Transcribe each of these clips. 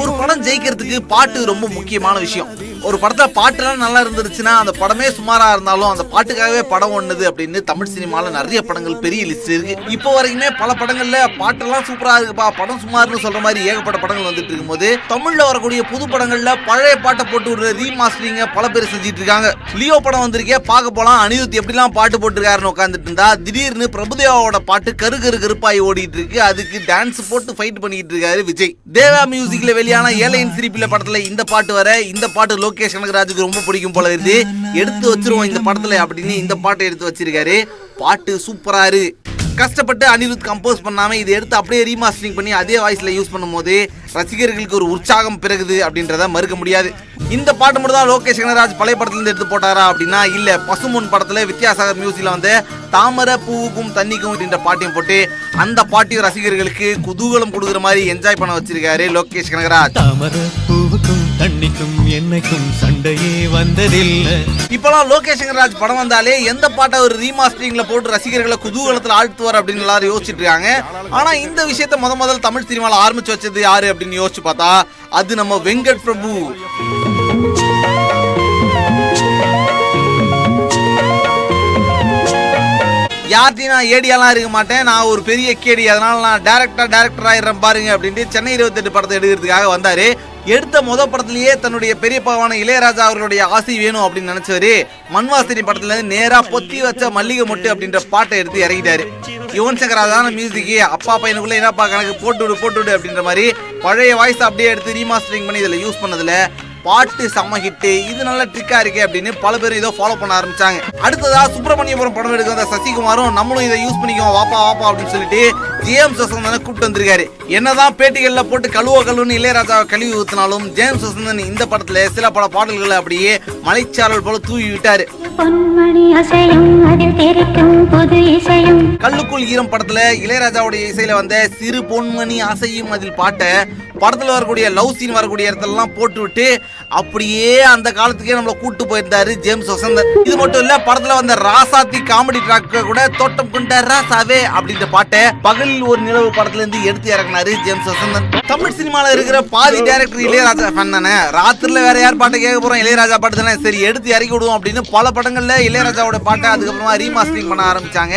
ஒரு படம் ஜெயிக்கிறதுக்கு பாட்டு ரொம்ப முக்கியமான விஷயம். ஒரு படத்துல பாட்டுலாம் நல்லா இருந்துருச்சுன்னா அந்த படமே சுமாரா இருந்தாலும் அந்த பாட்டுக்காகவே படம் ஒண்ணுது அப்படின்னு தமிழ் சினிமால நிறைய படங்கள் பெரிய லிஸ்ட் இருக்கு. இப்போ வரைக்குமே பல படங்கள்ல பாட்டெல்லாம் சூப்பரா இருக்குப்பா, படம் சுமார்னு சொல்ற மாதிரி ஏகப்பட்ட படங்கள் வந்துட்டு இருக்கும்போது தமிழ்ல வரக்கூடிய புது படங்கள்ல பழைய பாட்டை போட்டு ஒரு ரீமாஸ்டரிங் பல பேர் செஞ்சிட்டு இருக்காங்க. லியோ படம் வந்திருக்கே, பார்க்க போலாம் அனிருத் எப்படிலாம் பாட்டு போட்டுருக்காருன்னு உட்காந்துட்டு இருந்தா திடீர்னு பிரபுதேவாவோட பாட்டு கரு கரு கருப்பாய் ஓடிட்டு இருக்கு. அதுக்கு டான்ஸ் போட்டு ஃபைட் பண்ணிட்டு இருக்காரு விஜய். தேவா மியூசிக்ல வெளியான ஏலையின் சிரிப்பில படத்துல இந்த பாட்டு வர, இந்த பாட்டு லோகேஷ் கனகராஜுக்கு ரொம்ப பிடிக்கும் போல இருந்து எடுத்து வச்சிருவோம் இந்த படத்துல அப்படின்னு இந்த பாட்டை எடுத்து வச்சிருக்காரு. பாட்டு சூப்பரா இருக்கு. கஷ்டப்பட்டு அனிருத் கம்போஸ் பண்ணாம இதை எடுத்து அப்படியே ரீமாஸ்டரிங் பண்ணி அதே வாய்ஸ்ல யூஸ் பண்ணும்போது ரசிகர்களுக்கு ஒரு உற்சாகம் பிறகுது அப்படின்றத மறுக்க முடியாது. இந்த பாட்டு மட்டும் தான் லோகேஷ் கனகராஜ் பழைய படத்துல இருந்து எடுத்து போட்டாரா அப்படின்னா இல்ல. பசுமுன் படத்துல வித்யாசாகர் மியூசிக்ல வந்து தாமரை பூவுக்கும் தண்ணிக்கும் அப்படின்ற பாட்டையும் போட்டு அந்த பாட்டையும் ரசிகர்களுக்கு குதூகலம் கொடுக்குற மாதிரி என்ஜாய் பண்ண வச்சிருக்காரு லோகேஷ் கனகராஜ். தாமரை பூவுக்கும் தண்ணிக்கும் என்னைக்கும் சண்டையே வந்ததில்லை. இப்பெல்லாம் லோகேஷ் கனகராஜ் படம் வந்தாலே எந்த பாட்டை ஒரு ரீமாஸ்டரிங்ல போட்டு ரசிகர்களை குதூகலத்துல ஆழ்த்துவார் அப்படின்னு எல்லாரும் யோசிச்சுட்டு இருக்காங்க. ஆனா இந்த விஷயத்தை முதல் தமிழ் சினிமால ஆரம்பிச்சு வச்சது யாரு அப்படின்னு யோசிச்சு பார்த்தா அது நம்ம வெங்கட் பிரபு. யார்ட்டையும் நான் ஏடியாலாம் இருக்க மாட்டேன், நான் ஒரு பெரிய கேடி, அதனால நான் டைரக்டர் ஆயிடுறேன் பாருங்க அப்படின்ட்டு சென்னை 28 படத்தை எடுக்கிறதுக்காக வந்தாரு. எடுத்த படத்திலேயே தன்னுடைய பெரியப்பாவான இளையராஜா அவர்களுடைய ஆசை வேணும் அப்படின்னு நினைச்சவரு மண்வாசனி படத்துல இருந்து நேரா பொத்தி வச்ச மல்லிகை மொட்டு அப்படின்ற பாட்டை எடுத்து இறங்கிட்டாரு. யுவன் சங்கர் ராஜான மியூசிக்கு அப்பா பையனுக்குள்ள என்னப்பா கணக்கு போட்டுவிடு அப்படின்ற மாதிரி பழைய வாய்ஸ் அப்படியே எடுத்து ரீமாஸ்டரிங் பண்ணி இதுல யூஸ் பண்ணதுல பாட்டு செம்ம ஹிட்டு. இது நல்ல ட்ரிக்கா இருக்கே அப்படின்னு பல பேர் இதை ஃபாலோ பண்ண ஆரம்பிச்சாங்க. அடுத்ததா சுப்பிரமணியபுரம் படம் எடுக்க வந்த சசிகுமாரும் நம்மளும் இதை யூஸ் பண்ணிக்குவோம் வாப்பா அப்படின்னு சொல்லிட்டு ஜேம்ஸ் வசந்தனை கூப்பிட்டு வந்திருக்காரு. என்னதான் பேட்டிகள்ல போட்டு கழுவுன்னு இளையராஜாவை கழுவி ஊத்தினாலும் ஜேம்ஸ் வசந்தன் இந்த படத்துல சில பல பாடல்களை அப்படியே மலைச்சாரல் போல தூவி விட்டாரு. கல்லுக்குள் ஈரம் படத்துல இளையராஜாவுடைய இசையில வந்த சிறு பொன்மணி அசையும் அதில் பாட்டை படத்துல வரக்கூடிய லவ் சீன் வரக்கூடிய இடத்துல போட்டு விட்டு அப்படியே அந்த காலத்துக்கே நம்மள கூட்டு போயிருந்தாரு ஜேம்ஸ் வசந்தன். இது மட்டும் இல்ல, படத்துல வந்த ராசாத்தி காமெடி ட்ராக்க கூட தோட்டம் கொண்ட ராசாவே அப்படின்ற பாட்டை பகலில் ஒரு நிலவு படத்துல இருந்து எடுத்து இறக்குனாரு ஜேம்ஸ் வசந்தன். தமிழ் சினிமால இருக்கிற பாதி டைரக்டர் இளையராஜா ஃபேன் தானே. ராத்திரில வேற யார் பாட்டை கேட்க போறோம், இளையராஜா பாட்டு தானே, சரி எடுத்து இறக்கி விடுவோம் அப்படின்னு பல படங்கள்ல இளையராஜாவோட பாட்டை அதுக்கப்புறமா ரீமாஸ்டரிங் பண்ண ஆரம்பிச்சாங்க.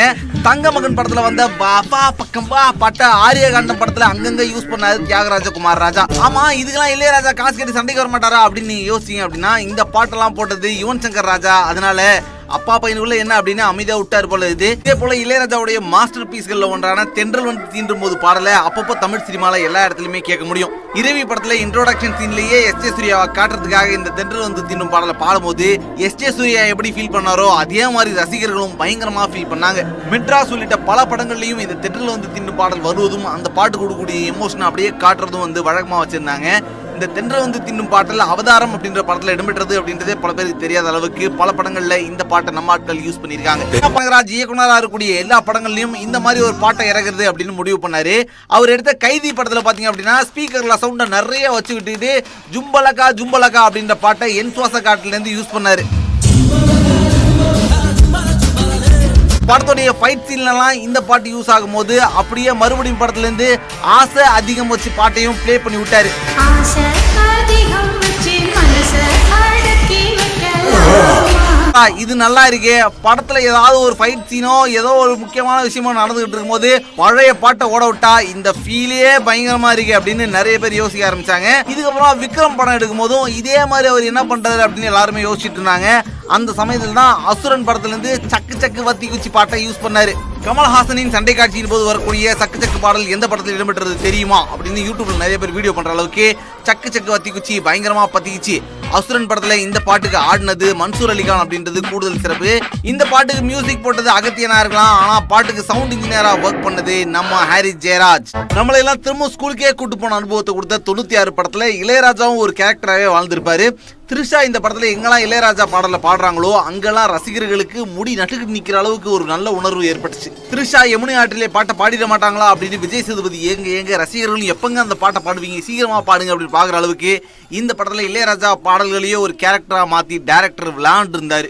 தங்க மகன் படத்துல வந்த பாப்பா பக்கம் பா பாட்டை ஆரியகாண்டம் படத்துல அங்கங்க யூஸ் பண்ணாரு தியாகராஜ குமார் ராஜா. ஆமா, இதுக்கெல்லாம் இளையராஜா காசு கட்டி சண்டைக்கு வர மாட்டாரா அப்படின்னு நீங்க யோசிச்சீங்க அப்படின்னா இந்த பாட்டெல்லாம் போட்டது யுவன் சங்கர் ராஜா. அதனால அப்பா பையனுக்குள்ள என்ன அப்படின்னு அமைதியா விட்டாரு போல. இதே போல இளையராஜாவுடைய மாஸ்டர் பீஸ்கள்ல ஒன்றான தென்றல் வந்து தீண்டும் போது பாடல அப்பப்போ தமிழ் சினிமால எல்லா இடத்துலயுமே கேட்க முடியும். இரவி படத்துல இன்ட்ரோடக்ஷன் சீன்லயே எஸ்.ஜே. சூர்யாவை காட்டுறதுக்காக இந்த தென்றல் வந்து தீண்டும் பாடல பாடும்போது எஸ்.ஜே. சூர்யா எப்படி ஃபீல் பண்ணாரோ அதே மாதிரி ரசிகர்களும் பயங்கரமா ஃபீல் பண்ணாங்க. மெட்ராஸ் உள்ளிட்ட பல படங்கள்லயும் இந்த தென்றல் வந்து தீண்டும் பாடல் வருவதும் அந்த பாட்டு கொடுக்கக்கூடிய எமோஷன் அப்படியே காட்டுறதும் வந்து வழக்கமா வச்சிருந்தாங்க. இந்த தென்றல் வந்து தின்னும் பாட்டில் அவதாரம் அப்படின்ற படத்துல இடம்பெற்றது அப்படின்றதே பல பேருக்கு தெரியாத அளவுக்கு பல படங்கள்ல இந்த பாட்டை நம்ம ஆட்கள் யூஸ் பண்ணிருக்காங்க. கனகராஜ் இயக்குனரா இருக்கக்கூடிய எல்லா படங்கள்லயும் இந்த மாதிரி ஒரு பாட்டை இறக்குறது அப்படின்னு முடிவு பண்ணாரு. அவர் எடுத்த கைதி படத்துல பாத்தீங்க அப்படின்னா ஸ்பீக்கர்ல சவுண்ட நிறைய வச்சுக்கிட்டு ஜும்பலகா ஜும்பலகா அப்படின்ற பாட்டை என் சுவாச காட்டுல இருந்து யூஸ் பண்ணாரு. படத்துடைய ஃபைட் சீன்லாம் இந்த பாட்டு யூஸ் ஆகும் போது அப்படியே மறுபடியும் படத்துல இருந்து ஆசை அதிகம் வச்சு பாட்டையும் பிளே பண்ணி விட்டாரு. இது நல்லா இருக்கே, படத்துல ஏதாவது ஒரு ஃபைட் சீனோ ஏதோ ஒரு முக்கியமான விஷயமோ நடந்துகிட்டு இருக்கும் போது பழைய பாட்டை ஓட விட்டா இந்த ஃபீலே பயங்கரமா இருக்கு அப்படின்னு நிறைய பேர் யோசிக்க ஆரம்பிச்சாங்க. இதுக்கப்புறம் விக்ரம் படம் எடுக்கும் போதும் இதே மாதிரி அவர் என்ன பண்றாரு அப்படின்னு எல்லாருமே யோசிச்சுட்டு இருந்தாங்க. அந்த சமயத்துல தான் அசுரன் படத்துல இருந்து சக்கு சக்கு வத்தி குச்சி பாட்டை யூஸ் பண்ணாரு. கமல்ஹாசனின் சண்டை காட்சியின் போது வரக்கூடிய சக்கு சக்கு பாடல் எந்த படத்தில் இடம்பெற்றது தெரியுமா அப்படின்னு யூடியூப்ல நிறைய பேர் வீடியோ பண்ற அளவுக்கு சக்கு சக்கு வத்தி குச்சி பயங்கரமா பத்திக்குச்சு. அசுரன் படத்துல இந்த பாட்டுக்கு ஆடினது மன்சூர் அலிகான் அப்படின்றது கூடுதல் சிறப்பு. இந்த பாட்டுக்கு மியூசிக் போட்டது அகத்தியனா இருக்கலாம், ஆனா பாட்டுக்கு சவுண்ட் இன்ஜினியரா ஒர்க் பண்ணது நம்ம ஹாரிஸ் ஜெயராஜ். நம்மளை எல்லாம் திரும்ப ஸ்கூலுக்கே கூட்டு போன அனுபவத்தை கொடுத்த 96 படத்துல இளையராஜாவும் ஒரு கேரக்டராகவே வாழ்ந்திருப்பாரு. த்ரிஷா இந்த படத்துல எங்கெல்லாம் இளையராஜா பாடல பாடுறாங்களோ அங்கெல்லாம் ரசிகர்களுக்கு முடி நட்டுக்கிட்டு நிக்கிற அளவுக்கு ஒரு நல்ல உணர்வு ஏற்பட்டுச்சு. த்ரிஷா யமுனை ஆற்றிலே பாட்டை பாடிட மாட்டாங்களா அப்படின்னு விஜய் சேதுபதி எங்க ரசிகர்களும் எப்பங்க அந்த பாட்டை பாடுவீங்க, சீக்கிரமா பாடுங்க அப்படின்னு பாக்குற அளவுக்கு இந்த படத்துல இளையராஜா பாடல்களையே ஒரு கேரக்டரா மாத்தி டைரக்டர் விளையாண்டு இருந்தாரு.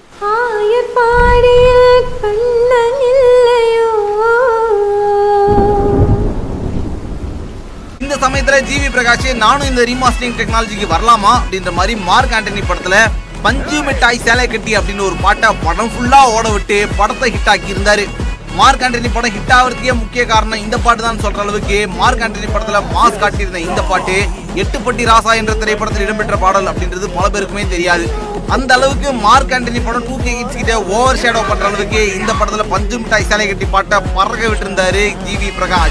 இந்த சமயத்துல ஜிவி பிரகாஷ் நானும் இந்த ரீமாஸ்டரிங் டெக்னாலஜிக்கு வரலாமா அப்படின்ற மாதிரி மார்க் ஆண்டனி படத்துல பஞ்சு மிட்டாய் சேலை கட்டி அப்படின்னு ஒரு பாட்டை படம் ஃபுல்லா ஓட விட்டு படத்தை ஹிட் ஆக்கி இருந்தாரு. மார்க் ஆண்டனி படம் ஹிட் ஆகிறதுக்கே முக்கிய காரணம் இந்த பாட்டு தான் சொல்ற அளவுக்கு மார்க் ஆண்டனி படத்துல மாஸ் காட்டியிருந்த இந்த பாட்டு எட்டுப்பட்டி ராசா என்ற திரைப்படத்தில் இடம்பெற்ற பாடல் அப்படின்றது பல பேருக்குமே தெரியாது. அந்த அளவுக்கு மார்க் ஆண்டனி படம் 2K கிட்ஸ் கிட்ட ஓவர் ஷேடோ பண்ற அளவுக்கு இந்த படத்துல பஞ்சு மிட்டாய் சேலை கட்டி பாட்டை பறக்க விட்டு இருந்தாரு ஜிவி பிரகாஷ்.